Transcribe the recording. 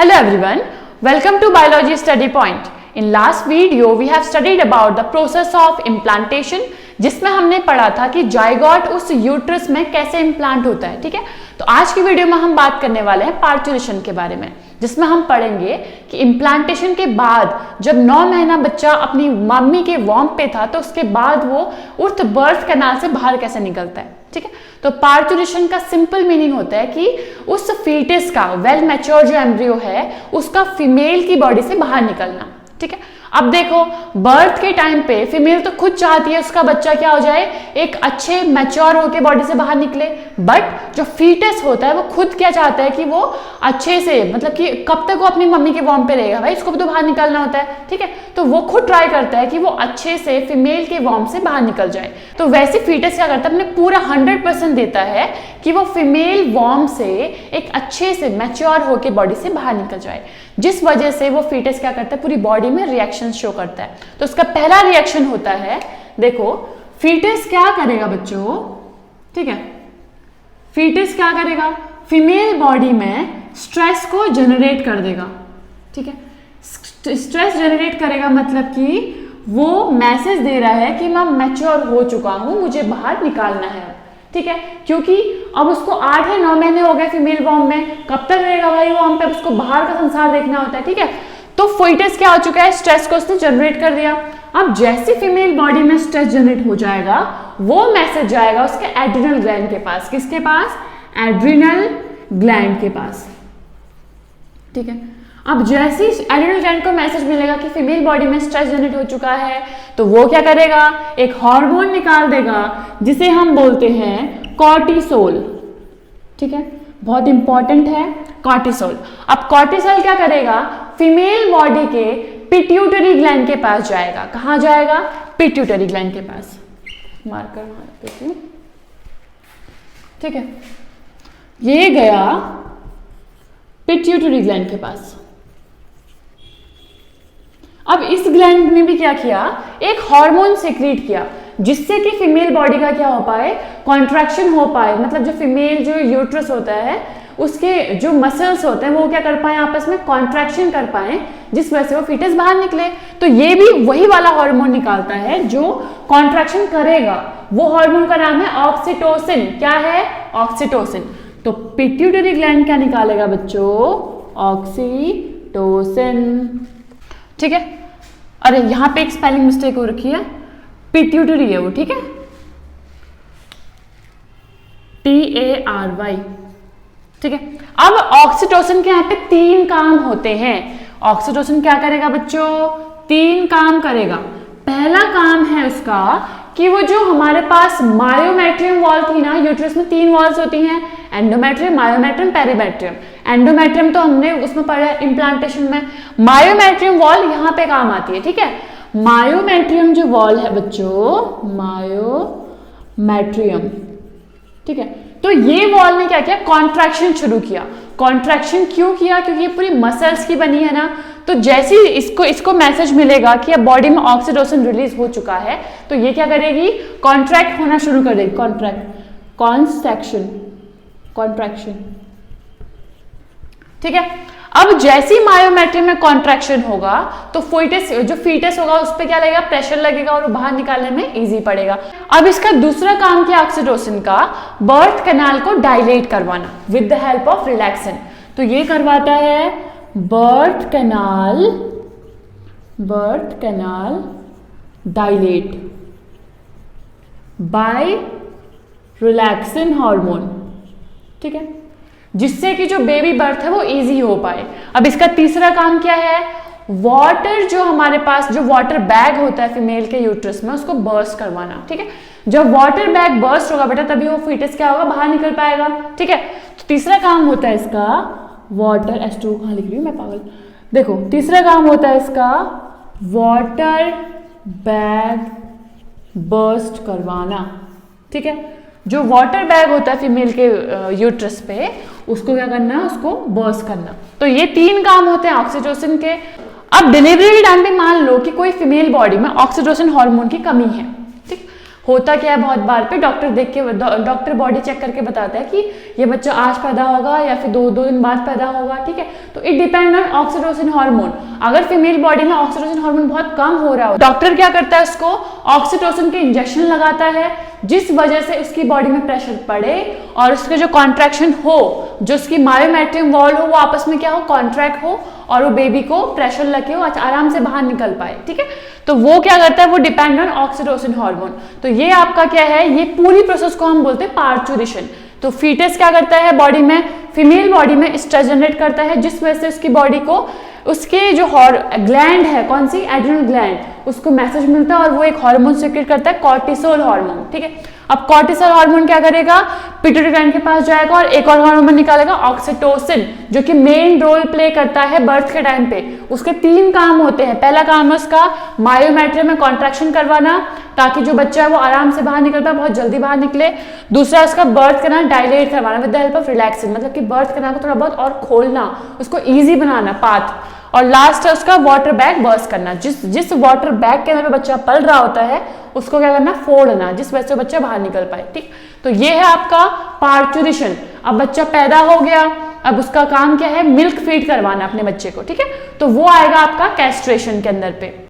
Hello everyone, welcome to Biology Study Point. In last video we have studied about the process of implantation, जिसमें हमने पढ़ा था कि zygote उस uterus में कैसे इम्प्लांट होता है। ठीक है, तो आज की वीडियो में हम बात करने वाले हैं पार्चुरेशन के बारे में, जिसमें हम पढ़ेंगे कि इम्प्लांटेशन के बाद जब 9 महीना बच्चा अपनी मम्मी के वॉर्म पे था तो उसके बाद वो उर्थ बर्थ कैनाल से बाहर कैसे निकलता है। ठीक है, तो पार्चुरेशन का सिंपल मीनिंग होता है कि उस फीटस का वेल मैच्योर जो एम्ब्रियो है उसका फीमेल की बॉडी से बाहर निकलना। ठीक है, अब देखो बर्थ के टाइम पे फीमेल तो खुद चाहती है उसका बच्चा क्या हो जाए, एक अच्छे मैच्योर होके बॉडी से बाहर निकले, बट जो फीटस होता है वो खुद क्या चाहता है कि वो अच्छे से, मतलब कि कब तक वो अपनी मम्मी के वॉर्म पे रहेगा, भाई इसको भी तो बाहर निकलना होता है। ठीक है, तो वो खुद ट्राई करता है कि वो अच्छे से फीमेल के वॉर्म से बाहर निकल जाए। तो वैसे फीटस क्या करता है, अपने पूरा 100% देता है कि वो फीमेल वॉर्म से एक अच्छे से मैच्योर होके बॉडी से बाहर निकल जाए, जिस वजह से वो फीटस क्या करता है, पूरी बॉडी में रिएक्शन शो करता है। तो उसका पहला रिएक्शन होता है, देखो फीटस क्या करेगा बच्चों। ठीक है, फीटस क्या करेगा, फीमेल बॉडी में स्ट्रेस को जनरेट कर देगा। ठीक है, स्ट्रेस जनरेट करेगा मतलब कि वो मैसेज दे रहा है कि मैं मैच्योर हो चुका हूं, मुझे बाहर निकालना है। ठीक है, क्योंकि अब उसको 8 या 9 महीने हो गए फीमेल वॉर्म में, कब तक रहेगा भाई वॉर्म पे, उसको बाहर का संसार देखना होता है। ठीक है, तो फीटस क्या हो चुका है, स्ट्रेस को उसने जनरेट कर दिया। अब जैसे फीमेल बॉडी में स्ट्रेस जनरेट हो जाएगा वो मैसेज जाएगा उसके एड्रिनल ग्लैंड के पास। किसके पास, एड्रिनल ग्लैंड के पास। ठीक है, अब जैसे एड्रिनल ग्लैंड को मैसेज मिलेगा कि फीमेल बॉडी में स्ट्रेस जनरेट हो चुका है, तो वो क्या करेगा, एक हार्मोन निकाल देगा जिसे हम बोलते हैं कॉर्टिसोल। ठीक है, बहुत इंपॉर्टेंट है कॉर्टिसोल। अब कॉर्टिसोल क्या करेगा, फीमेल बॉडी के पिट्यूटरी ग्लैंड के पास जाएगा। कहां जाएगा, पिट्यूटरी ग्लैंड के पास। मार्कर मार देती हूं। ठीक है, ये गया पिट्यूटरी ग्लैंड के पास। अब इस ग्लैंड ने भी क्या किया, एक हार्मोन सेक्रेट किया जिससे कि फीमेल बॉडी का क्या हो पाए, कॉन्ट्रैक्शन हो पाए, मतलब जो फीमेल जो यूट्रस होता है उसके जो मसल्स होते हैं वो क्या कर पाए, आपस में कॉन्ट्रैक्शन कर पाए, जिस वजह से वो फीटस बाहर निकले। तो ये भी वही वाला हार्मोन निकालता है जो कॉन्ट्रैक्शन करेगा। वो हार्मोन का नाम है ऑक्सीटोसिन। क्या है, ऑक्सीटोसिन। तो पिट्यूटरी ग्लैंड क्या निकालेगा बच्चों, ऑक्सीटोसिन। ठीक है, अरे यहां पे एक स्पेलिंग मिस्टेक हो रखी है, पिट्यूटरी है वो। ठीक है, TARY। ठीक है, अब ऑक्सीटोसिन के यहाँ पे 3 काम होते हैं। ऑक्सीटोसिन क्या करेगा बच्चों, 3 काम करेगा। पहला काम है उसका कि वो जो हमारे पास मायोमेट्रियम वॉल थी ना, यूट्रस में 3 वॉल्स होती हैं, एंडोमेट्रियम, मायोमेट्रियम, पेरीमेट्रियम। एंडोमेट्रियम तो हमने उसमें पढ़ा इम्प्लांटेशन में, मायोमेट्रियम वॉल यहाँ पे काम आती है। ठीक है, मायोमेट्रियम जो वॉल है बच्चों, मायोमेट्रियम। ठीक है, तो ये वॉल ने क्या किया, कॉन्ट्रैक्शन शुरू किया। कॉन्ट्रैक्शन क्यों किया, क्योंकि ये पूरी मसल्स की बनी है ना, तो जैसे ही इसको मैसेज मिलेगा कि अब बॉडी में ऑक्सीटोसिन रिलीज हो चुका है, तो ये क्या करेगी, कॉन्ट्रैक्ट होना शुरू कर देगी। कॉन्ट्रैक्शन। ठीक है, अब जैसी मायोमेट्रियम में कॉन्ट्रैक्शन होगा तो फीटस होगा उस पर क्या लगेगा, प्रेशर लगेगा और बाहर निकालने में इजी पड़ेगा। अब इसका दूसरा काम क्या ऑक्सीटोसिन का, बर्थ कैनाल को डायलेट करवाना with the help of relaxant. तो ये करवाता है birth canal dilate by relaxin hormone. ठीक है, जिससे कि जो बेबी बर्थ है वो इजी हो पाए। अब इसका तीसरा काम क्या है, वाटर जो हमारे पास जो वाटर बैग होता है फीमेल के यूट्रस में उसको बर्स्ट करवाना। ठीक है, जब वाटर बैग बर्स्ट होगा बेटा तभी वो फीटस क्या होगा, बाहर निकल पाएगा। ठीक है, तो तीसरा काम होता है इसका वाटर, H2 कहां लिख रही हूं मैं, पागल। देखो तीसरा काम होता है इसका वाटर बैग बर्स्ट करवाना। ठीक है, जो वाटर बैग होता है फीमेल के यूट्रस पे उसको क्या करना है, उसको बर्स्ट करना। तो ये 3 काम होते हैं ऑक्सीटोसिन के। अब डिलीवरी के टाइम पे मान लो कि कोई फीमेल बॉडी में ऑक्सीटोसिन हार्मोन की कमी है। ठीक, होता क्या है बहुत बार पे डॉक्टर बॉडी चेक करके बताता है कि ये बच्चा आज पैदा होगा या फिर दो दिन बाद पैदा होगा, ठीक है। तो it depend on oxytocin hormone. अगर फीमेल बॉडी में ऑक्सीटोसिन हार्मोन बहुत कम हो रहा हो, डॉक्टर क्या करता है, उसको ऑक्सीटोसिन के इंजेक्शन लगाता है, जिस वजह से उसकी बॉडी में प्रेशर पड़े और उसके जो कॉन्ट्रैक्शन हो, जो उसकी मायोमेट्रियम वॉल हो, वो आपस में क्या हो, कॉन्ट्रैक्ट हो और वो बेबी को प्रेशर लगे हो, आराम से बाहर निकल पाए, ठीक है। तो वो क्या करता है, वो डिपेंड ऑन ऑक्सीटोसिन हार्मोन। तो ये आपका क्या है, ये पूरी प्रोसेस को हम बोलते हैं पार्चुरेशन। तो फीटस क्या करता है बॉडी में, फीमेल बॉडी में स्ट्रेस जनरेट करता है, जिस वजह से उसकी बॉडी को उसके जो ग्लैंड है, कौन सी, एड्रिनल ग्लैंड, उसको मैसेज मिलता है और वो एक हार्मोन सीक्रेट करता है, कॉर्टिसोल हार्मोन, ठीक है। अब कॉर्टिसोल हार्मोन क्या करेगा, पिट्यूटरी ग्लैंड के पास जाएगा और एक और हार्मोन निकालेगा, ऑक्सीटोसिन, जो कि मेन रोल प्ले करता है बर्थ के टाइम पे। उसके 3 काम होते हैं। पहला काम है उसका मायोमेट्रियम में कॉन्ट्रैक्शन करवाना, ताकि जो बच्चा है वो आराम से बाहर निकल पाए, बहुत जल्दी बाहर निकले। दूसरा उसका बर्थ कैनाल डायलेट करवाना with the help of relaxin, मतलब कि बर्थ कैनाल को थोड़ा बहुत और खोलना, उसको ईजी बनाना पाथ। और लास्ट है उसका वाटर बैग बर्स्ट करना, जिस वाटर बैग के अंदर बच्चा पल रहा होता है उसको क्या करना, फोड़ना, जिस वजह से बच्चा बाहर निकल पाए, ठीक। तो ये है आपका पार्चुरेशन। अब बच्चा पैदा हो गया, अब उसका काम क्या है, मिल्क फीड करवाना अपने बच्चे को, ठीक है। तो वो आएगा आपका कैस्ट्रेशन के अंदर पे।